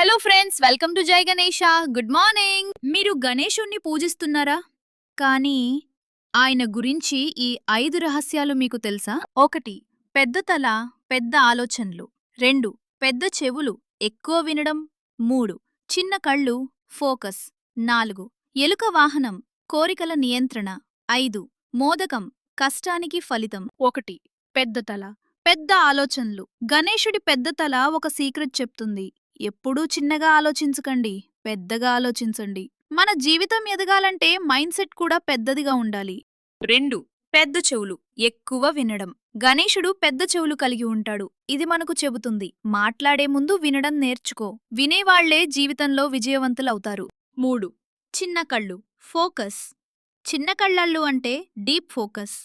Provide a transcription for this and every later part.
Hello friends, welcome to జై Ganesha. Good morning. మీరు గణేశుణ్ణి పూజిస్తున్నారా? కానీ ఆయన గురించి ఈ 5 రహస్యాలు మీకు తెలుసా? 1. పెద్ద తల, పెద్ద ఆలోచనలు. 2. పెద్ద చెవులు, ఎక్కువ వినడం. 3. చిన్న కళ్ళు, ఫోకస్. 4. ఎలుక వాహనం, కోరికల నియంత్రణ. 5. మోదకం, కష్టానికి ఫలితం. 1. పెద్ద తల, పెద్ద ఆలోచనలు. గణేశుడి పెద్ద తల ఒక సీక్రెట్ చెప్తుంది. ఎప్పుడూ చిన్నగా ఆలోచించకండి, పెద్దగా ఆలోచించండి. మన జీవితం ఎదగాలంటే మైండ్ సెట్ కూడా పెద్దదిగా ఉండాలి. 2. పెద్ద చెవులు, ఎక్కువ వినడం. గణేశుడు పెద్ద చెవులు కలిగి ఉంటాడు. ఇది మనకు చెబుతుంది, మాట్లాడే ముందు వినడం నేర్చుకో. వినేవాళ్లే జీవితంలో విజయవంతులవుతారు. 3. చిన్న కళ్ళు, ఫోకస్. చిన్న కళ్ళళ్ళు అంటే డీప్ ఫోకస్.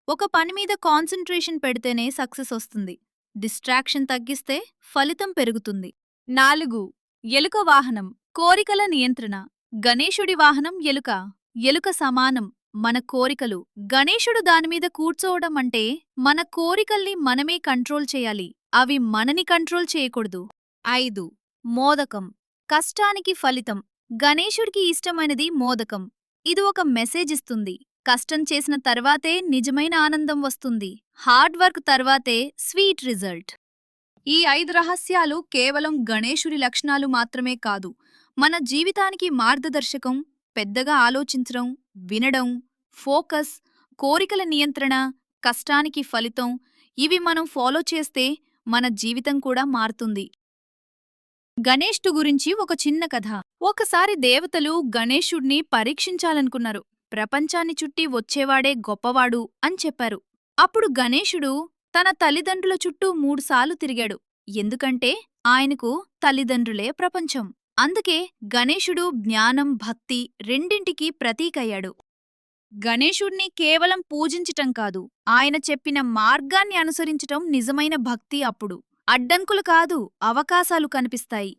ఒక పని మీద కాన్సంట్రేషన్ పెడితేనే సక్సెస్ వస్తుంది. డిస్ట్రాక్షన్ తగ్గిస్తే ఫలితం పెరుగుతుంది. 4. ఎలుక వాహనం, కోరికల నియంత్రణ. గణేశుడి వాహనం ఎలుక. ఎలుక సమానం మన కోరికలు. గణేశుడు దానిమీద కూర్చోవడం అంటే మన కోరికల్ని మనమే కంట్రోల్ చేయాలి, అవి మనని కంట్రోల్ చేయకూడదు. 5. మోదకం, కష్టానికి ఫలితం. గణేశుడికి ఇష్టమైనది మోదకం. ఇది ఒక మెసేజ్ ఇస్తుంది, కష్టం చేసిన తర్వాతే నిజమైన ఆనందం వస్తుంది. హార్డ్ వర్క్ తర్వాతే స్వీట్ రిజల్ట్. ఈ 5 రహస్యాలు కేవలం గణేశుడి లక్షణాలు మాత్రమే కాదు, మన జీవితానికి మార్గదర్శకం. పెద్దగా ఆలోచించడం, వినడం, ఫోకస్, కోరికల నియంత్రణ, కష్టానికి ఫలితం. ఇవి మనం ఫాలో చేస్తే మన జీవితం కూడా మారుతుంది. గణేష్డు గురించి ఒక చిన్న కథ. ఒకసారి దేవతలు గణేశుడిని పరీక్షించాలనుకున్నారు. ప్రపంచాన్ని చుట్టి వచ్చేవాడే గొప్పవాడు అని చెప్పారు. అప్పుడు గణేశుడు తన తల్లిదండ్రుల చుట్టూ 3 సార్లు తిరిగాడు. ఎందుకంటే ఆయనకు తల్లిదండ్రులే ప్రపంచం. అందుకే గణేశుడు జ్ఞానం, భక్తి రెండింటికీ ప్రతీకయ్యాడు. గణేశుణ్ణి కేవలం పూజించటం కాదు, ఆయన చెప్పిన మార్గాన్ని అనుసరించటం నిజమైన భక్తి. అప్పుడు అడ్డంకులు కాదు, అవకాశాలు కనిపిస్తాయి.